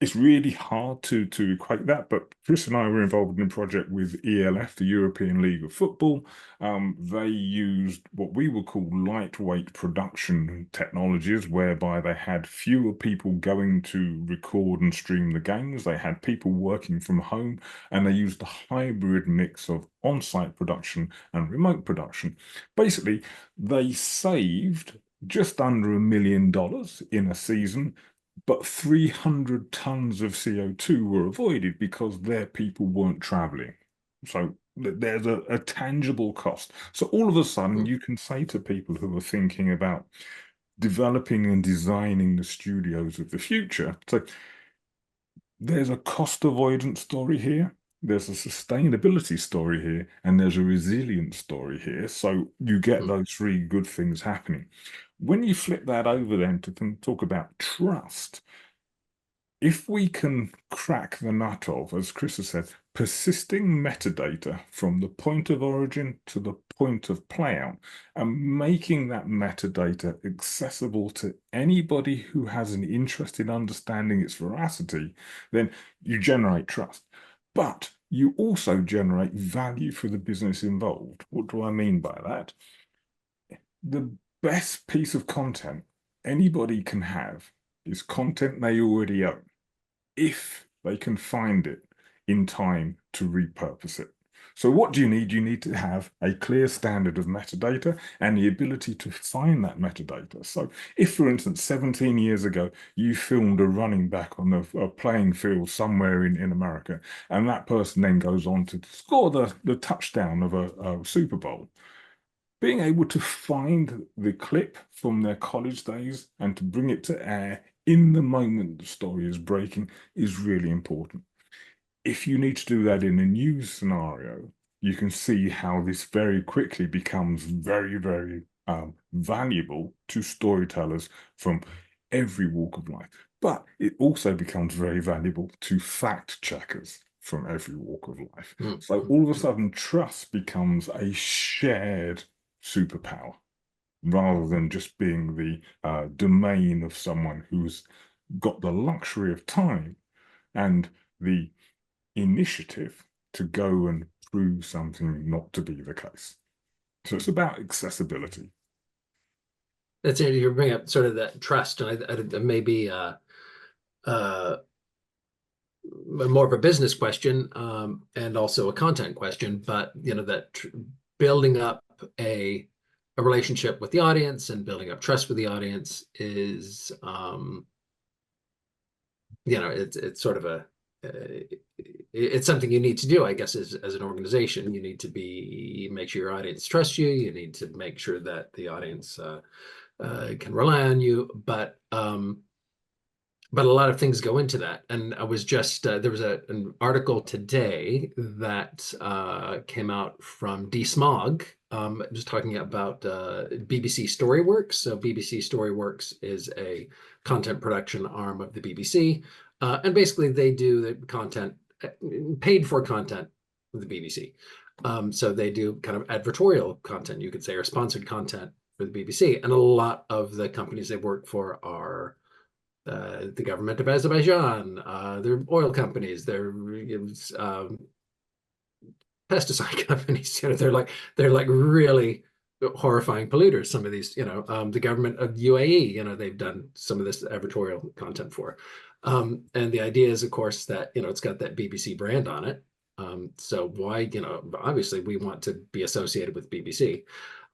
Speaker 4: it's really hard to equate that, but Chris and I were involved in a project with ELF, the European League of Football. They used what we would call lightweight production technologies, whereby they had fewer people going to record and stream the games. They had people working from home, and they used a hybrid mix of on-site production and remote production. Basically, they saved just under $1 million in a season, but 300 tons of CO2 were avoided because their people weren't traveling. So there's a tangible cost. So all of a sudden, you can say to people who are thinking about developing and designing the studios of the future, so there's a cost avoidance story here, there's a sustainability story here, and there's a resilience story here. So you get those three good things happening. When you flip that over then to talk about trust, if we can crack the nut of, as Chris has said, persisting metadata from the point of origin to the point of playout, and making that metadata accessible to anybody who has an interest in understanding its veracity, then you generate trust. But you also generate value for the business involved. What do I mean by that? The best piece of content anybody can have is content they already own, if they can find it in time to repurpose it. So what do you need? You need to have a clear standard of metadata and the ability to find that metadata. So if, for instance, 17 years ago, you filmed a running back on a playing field somewhere in America, and that person then goes on to score the touchdown of a Super Bowl, being able to find the clip from their college days and to bring it to air in the moment the story is breaking is really important. If you need to do that in a news scenario, you can see how this very quickly becomes very, very valuable to storytellers from every walk of life. But it also becomes very valuable to fact checkers from every walk of life. So all of a sudden, trust becomes a shared superpower, rather than just being the domain of someone who's got the luxury of time and the initiative to go and prove something not to be the case. So it's about accessibility.
Speaker 1: That's it. You bring up sort of that trust, and maybe more of a business question, and also a content question. But that building up a relationship with the audience and building up trust with the audience is, it's sort of it's something you need to do, I guess, as an organization. You need to make sure your audience trusts you. You need to make sure that the audience can rely on you. But a lot of things go into that. And I was just, there was an article today that came out from DSMOG, just talking about BBC Storyworks. So BBC Storyworks is a content production arm of the BBC. And basically they do the content, paid for content with the BBC. So they do kind of advertorial content, you could say, or sponsored content for the BBC. And a lot of the companies they work for are the government of Azerbaijan, they're oil companies, they're pesticide companies. They're like really horrifying polluters. Some of these, the government of UAE, they've done some of this advertorial content for. And the idea is, of course, that it's got that BBC brand on it. So why, obviously we want to be associated with BBC.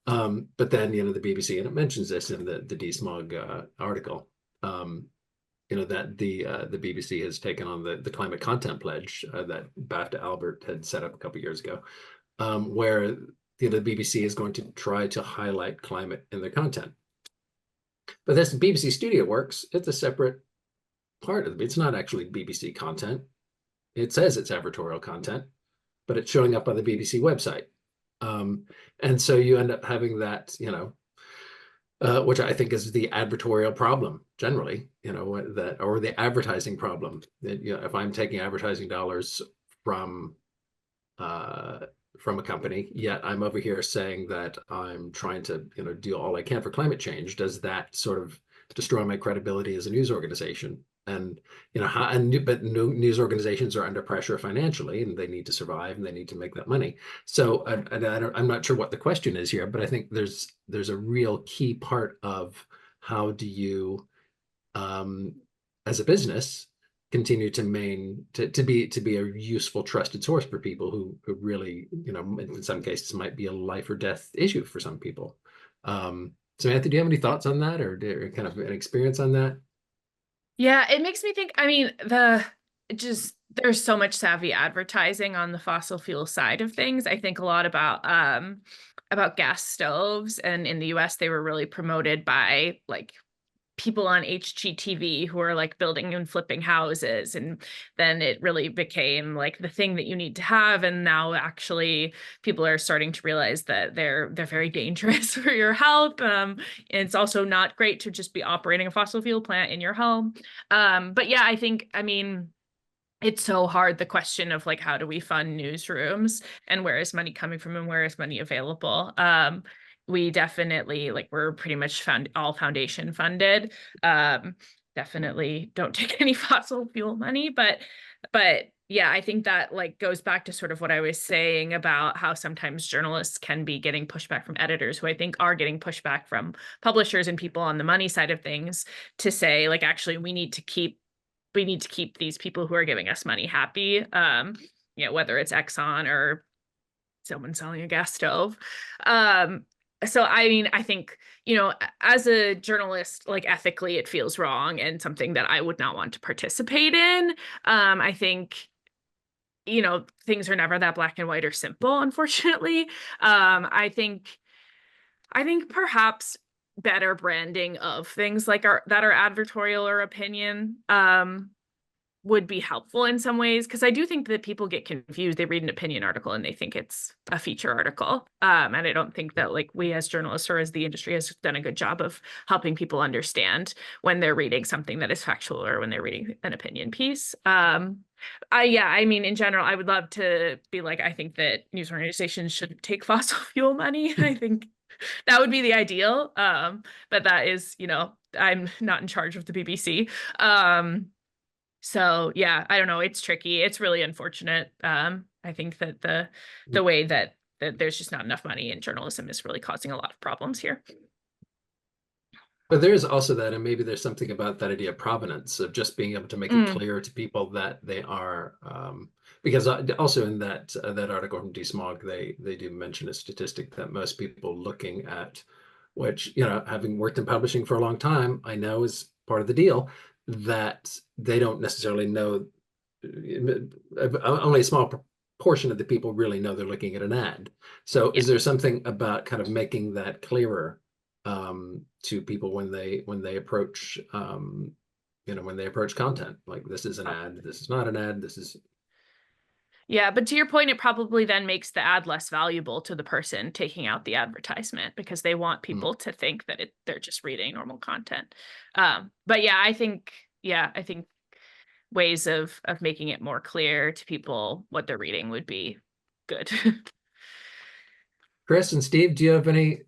Speaker 1: But then, the BBC, and it mentions this in the DSMOG article, that the BBC has taken on the climate content pledge that BAFTA Albert had set up a couple of years ago, where the BBC is going to try to highlight climate in their content. But this BBC Studio Works, it's a separate part of it. It's not actually BBC content. It says it's advertorial content, but it's showing up on the BBC website. And so you end up having that, which I think is the advertorial problem generally, or the advertising problem. That, if I'm taking advertising dollars from a company, yet I'm over here saying that I'm trying to, do all I can for climate change, does that sort of destroy my credibility as a news organization? And but news organizations are under pressure financially, and they need to survive and they need to make that money. So I'm not sure what the question is here, but I think there's a real key part of how do you, as a business, continue to be a useful, trusted source for people who really, in some cases might be a life or death issue for some people. Samantha, do you have any thoughts on that, or kind of an experience on that?
Speaker 3: Yeah, it makes me think, I mean, there's so much savvy advertising on the fossil fuel side of things. I think a lot about gas stoves, and in the US they were really promoted by like people on HGTV who are like building and flipping houses, and then it really became like the thing that you need to have. And now actually people are starting to realize that they're very dangerous for your health. And it's also not great to just be operating a fossil fuel plant in your home. But yeah, I mean, it's so hard, the question of like, how do we fund newsrooms, and where is money coming from, and where is money available? We definitely, like, we're pretty much all foundation funded. Definitely don't take any fossil fuel money, but yeah, I think that like goes back to sort of what I was saying about how sometimes journalists can be getting pushback from editors, who I think are getting pushback from publishers and people on the money side of things, to say like, actually, we need to keep these people who are giving us money happy, whether it's Exxon or someone selling a gas stove. So I mean, I think, as a journalist, like ethically, it feels wrong and something that I would not want to participate in. I think, things are never that black and white or simple, unfortunately. I think perhaps better branding of things like that are advertorial or opinion would be helpful in some ways, because I do think that people get confused. They read an opinion article and they think it's a feature article. And I don't think that like we as journalists or as the industry has done a good job of helping people understand when they're reading something that is factual or when they're reading an opinion piece. I mean, in general, I would love to be like, I think that news organizations should take fossil fuel money. I think that would be the ideal. But that is, I'm not in charge of the BBC. So yeah, I don't know. It's tricky. It's really unfortunate. I think that the way that there's just not enough money in journalism is really causing a lot of problems here.
Speaker 1: But there is also that, and maybe there's something about that idea of provenance, of just being able to make it clear to people that they are, because also in that article from DeSmog, they do mention a statistic that most people looking at, which, having worked in publishing for a long time, I know is part of the deal, that they don't necessarily know, only a small portion of the people really know they're looking at an ad. So is there something about kind of making that clearer to people when they approach when they approach content, like, this is an ad, this is not an ad, this is.
Speaker 3: Yeah, but to your point, it probably then makes the ad less valuable to the person taking out the advertisement, because they want people to think that they're just reading normal content. But yeah, I think ways of making it more clear to people what they're reading would be good.
Speaker 1: Chris and Steve, do you have any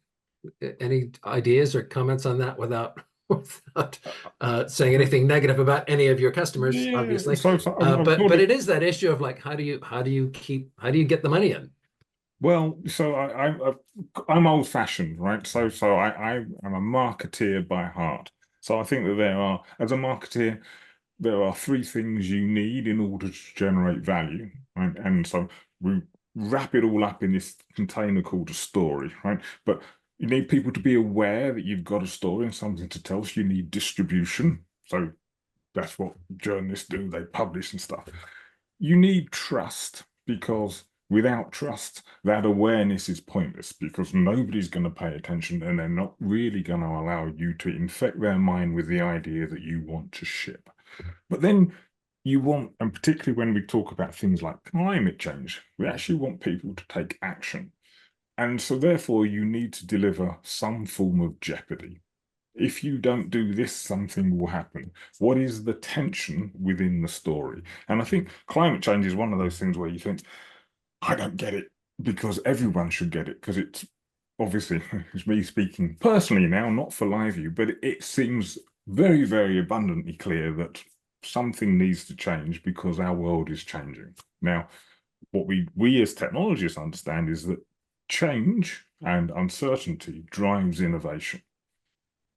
Speaker 1: ideas or comments on that without saying anything negative about any of your customers, obviously? But it is that issue of like, how do you get the money in?
Speaker 4: Well, so I'm old-fashioned, right? So I'm a marketeer by heart. So I think that as a marketeer, there are three things you need in order to generate value, right? And so we wrap it all up in this container called a story, right? But you need people to be aware that you've got a story and something to tell. So you need distribution. So that's what journalists do. They publish and stuff. You need trust, because without trust, that awareness is pointless, because nobody's going to pay attention, and they're not really going to allow you to infect their mind with the idea that you want to ship. But then you want, and particularly when we talk about things like climate change, we actually want people to take action. And so therefore you need to deliver some form of jeopardy. If you don't do this, something will happen. What is the tension within the story? And I think climate change is one of those things where you think, I don't get it, because everyone should get it, because it's obviously, it's me speaking personally now, not for LiveU, but it seems very, very abundantly clear that something needs to change because our world is changing. Now, what we as technologists understand is that change and uncertainty drives innovation.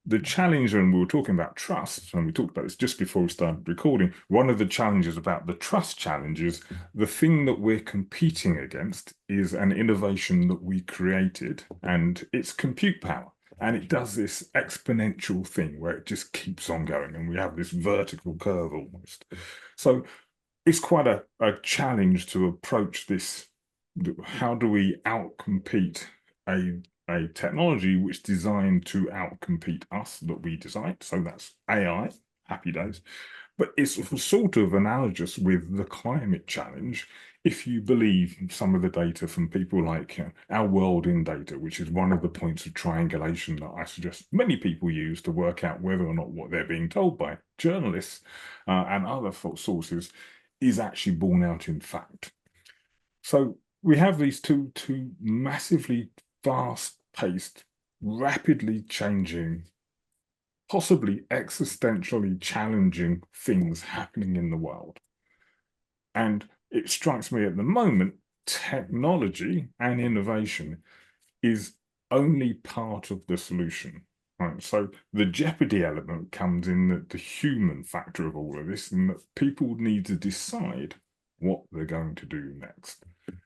Speaker 4: The challenge, and we were talking about trust, and we talked about this just before we started recording, one of the challenges about the trust challenge is the thing that we're competing against is an innovation that we created, and it's compute power. And it does this exponential thing where it just keeps on going, and we have this vertical curve almost. So it's quite a challenge to approach this. How do we outcompete a technology which is designed to outcompete us that we designed? So that's AI, happy days. But it's sort of analogous with the climate challenge if you believe some of the data from people like Our World in Data, which is one of the points of triangulation that I suggest many people use to work out whether or not what they're being told by journalists and other sources is actually borne out in fact. So we have these two massively fast-paced, rapidly changing, possibly existentially challenging things happening in the world. And it strikes me at the moment, technology and innovation is only part of the solution. Right? So the jeopardy element comes in the human factor of all of this, and that people need to decide what they're going to do next.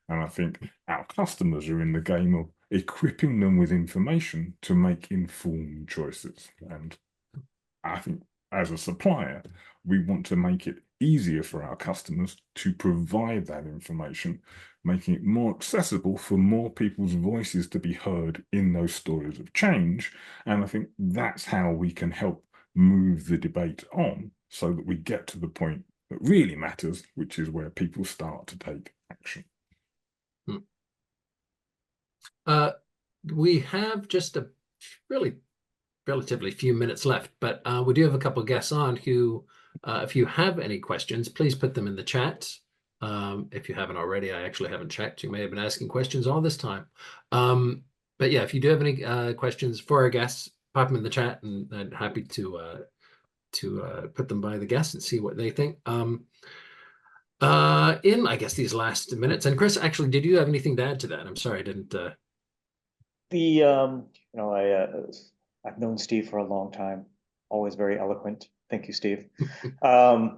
Speaker 4: And I think our customers are in the game of equipping them with information to make informed choices. And I think as a supplier, we want to make it easier for our customers to provide that information, making it more accessible for more people's voices to be heard in those stories of change. And I think that's how we can help move the debate on so that we get to the point that really matters, which is where people start to take action.
Speaker 1: We have just a relatively few minutes left, but we do have a couple of guests on who, if you have any questions, please put them in the chat. If you haven't already, I actually haven't checked. You may have been asking questions all this time. But yeah, if you do have any questions for our guests, pop them in the chat, and I'm happy to put them by the guests and see what they think. In, I guess, these last minutes, and Chris, actually, did you have anything to add to that? I'm sorry, I didn't.
Speaker 2: I've known Steve for a long time, always very eloquent. Thank you, Steve. I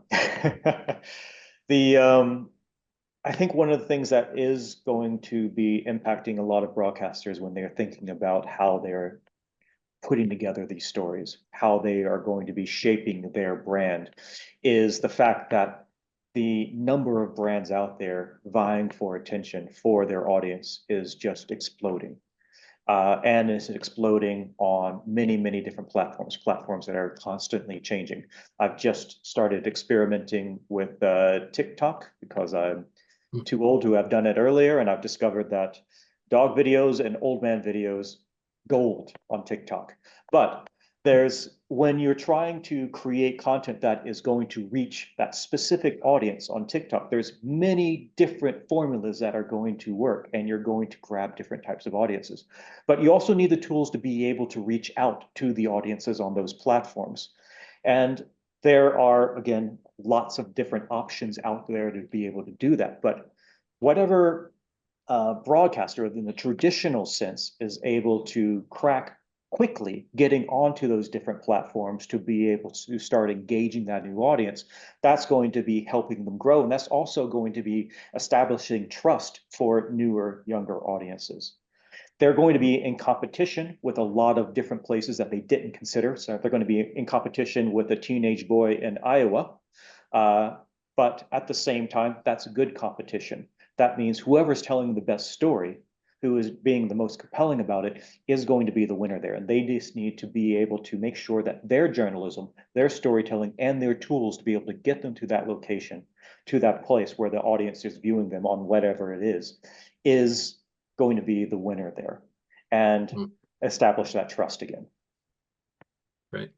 Speaker 2: think one of the things that is going to be impacting a lot of broadcasters when they're thinking about how they're putting together these stories, how they are going to be shaping their brand, is the fact that the number of brands out there vying for attention for their audience is just exploding. And it's exploding on many, many different platforms that are constantly changing. I've just started experimenting with TikTok because I'm too old to have done it earlier, and I've discovered that dog videos and old man videos, gold on TikTok. But when you're trying to create content that is going to reach that specific audience on TikTok, there's many different formulas that are going to work, and you're going to grab different types of audiences. But you also need the tools to be able to reach out to the audiences on those platforms. And there are, again, lots of different options out there to be able to do that. But whatever broadcaster in the traditional sense is able to crack quickly getting onto those different platforms to be able to start engaging that new audience, that's going to be helping them grow. And that's also going to be establishing trust for newer, younger audiences. They're going to be in competition with a lot of different places that they didn't consider. So they're going to be in competition with a teenage boy in Iowa. But at the same time, that's good competition. That means whoever's telling the best story, who is being the most compelling about it, is going to be the winner there. And they just need to be able to make sure that their journalism, their storytelling, and their tools to be able to get them to that location, to that place where the audience is viewing them on whatever it is going to be the winner there, and establish that trust again.
Speaker 1: Right.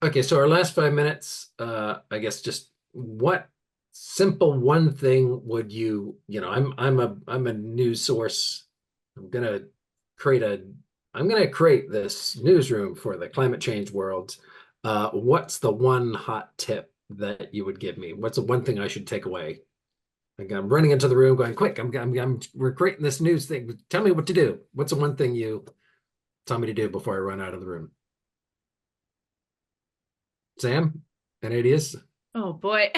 Speaker 1: Okay, so our last 5 minutes, I guess, just what simple one thing would you know, I'm a news source. I'm gonna create this newsroom for the climate change world. what's the one hot tip that you would give me? What's the one thing I should take away? Like I'm running into the room going, quick, we're creating this news thing. Tell me what to do. What's the one thing you tell me to do before I run out of the room? Sam, any ideas?
Speaker 3: Oh boy,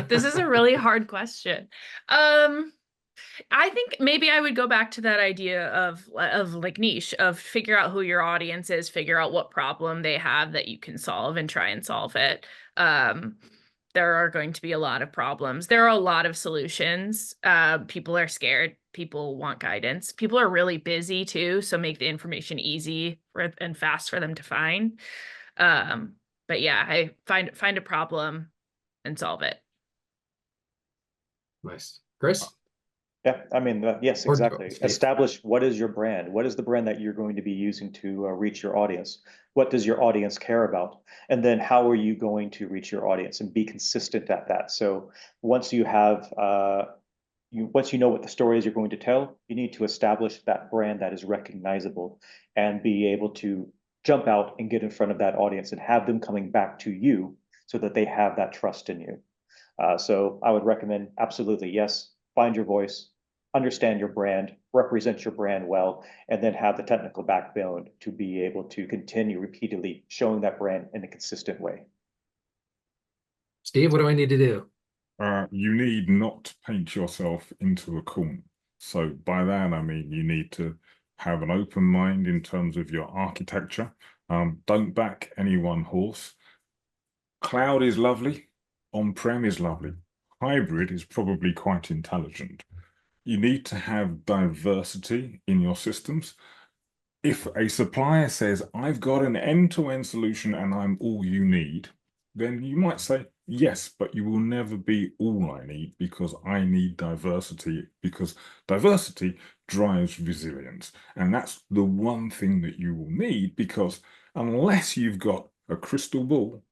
Speaker 3: this is a really hard question. I think maybe I would go back to that idea of like niche, of figure out who your audience is, figure out what problem they have that you can solve and try and solve it. There are going to be a lot of problems. There are a lot of solutions. People are scared. People want guidance. People are really busy too, so make the information easy and fast for them to find. But yeah, I find a problem and solve it.
Speaker 1: Nice. Chris?
Speaker 2: Yeah, I mean, yes,
Speaker 1: Or
Speaker 2: exactly.
Speaker 1: Steve.
Speaker 2: Establish what is your brand? What is the brand that you're going to be using to reach your audience? What does your audience care about? And then how are you going to reach your audience and be consistent at that? So once you have, once you know what the stories you're going to tell, you need to establish that brand that is recognizable and be able to jump out and get in front of that audience and have them coming back to you so that they have that trust in you. So I would recommend absolutely, yes, find your voice, understand your brand, represent your brand well, and then have the technical backbone to be able to continue repeatedly showing that brand in a consistent way.
Speaker 1: Steve, what do I need to do?
Speaker 4: You need not to paint yourself into a corner. So by that, I mean, you need to have an open mind in terms of your architecture. Don't back any one horse. Cloud is lovely. On-prem is lovely. Hybrid is probably quite intelligent. You need to have diversity in your systems. If a supplier says, I've got an end-to-end solution and I'm all you need, then you might say, yes, but you will never be all I need because I need diversity, because diversity drives resilience. And that's the one thing that you will need, because unless you've got a crystal ball,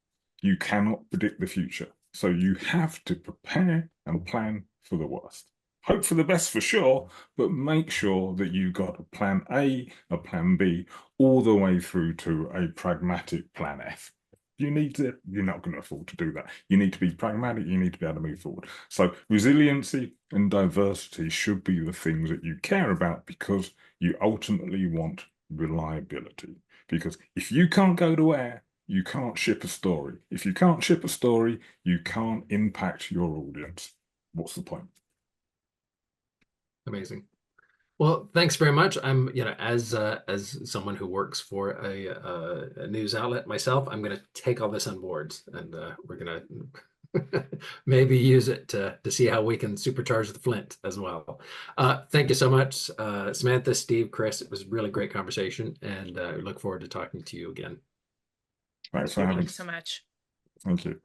Speaker 4: you cannot predict the future. So you have to prepare and plan for the worst. Hope for the best for sure, but make sure that you've got a plan A, a plan B, all the way through to a pragmatic plan F. You need to, you're not going to afford to do that. You need to be pragmatic, you need to be able to move forward. So resiliency and diversity should be the things that you care about, because you ultimately want reliability. Because if you can't go to air, you can't ship a story. If you can't ship a story, you can't impact your audience. What's the point?
Speaker 1: Amazing. Well, thanks very much. I'm, as someone who works for a news outlet myself, I'm going to take all this on board, and we're going to maybe use it to see how we can supercharge the Flint as well. Thank you so much, Samantha, Steve, Chris. It was a really great conversation, and we look forward to talking to you again.
Speaker 4: Thanks for having us.
Speaker 3: Thank you so much.
Speaker 4: Thank you.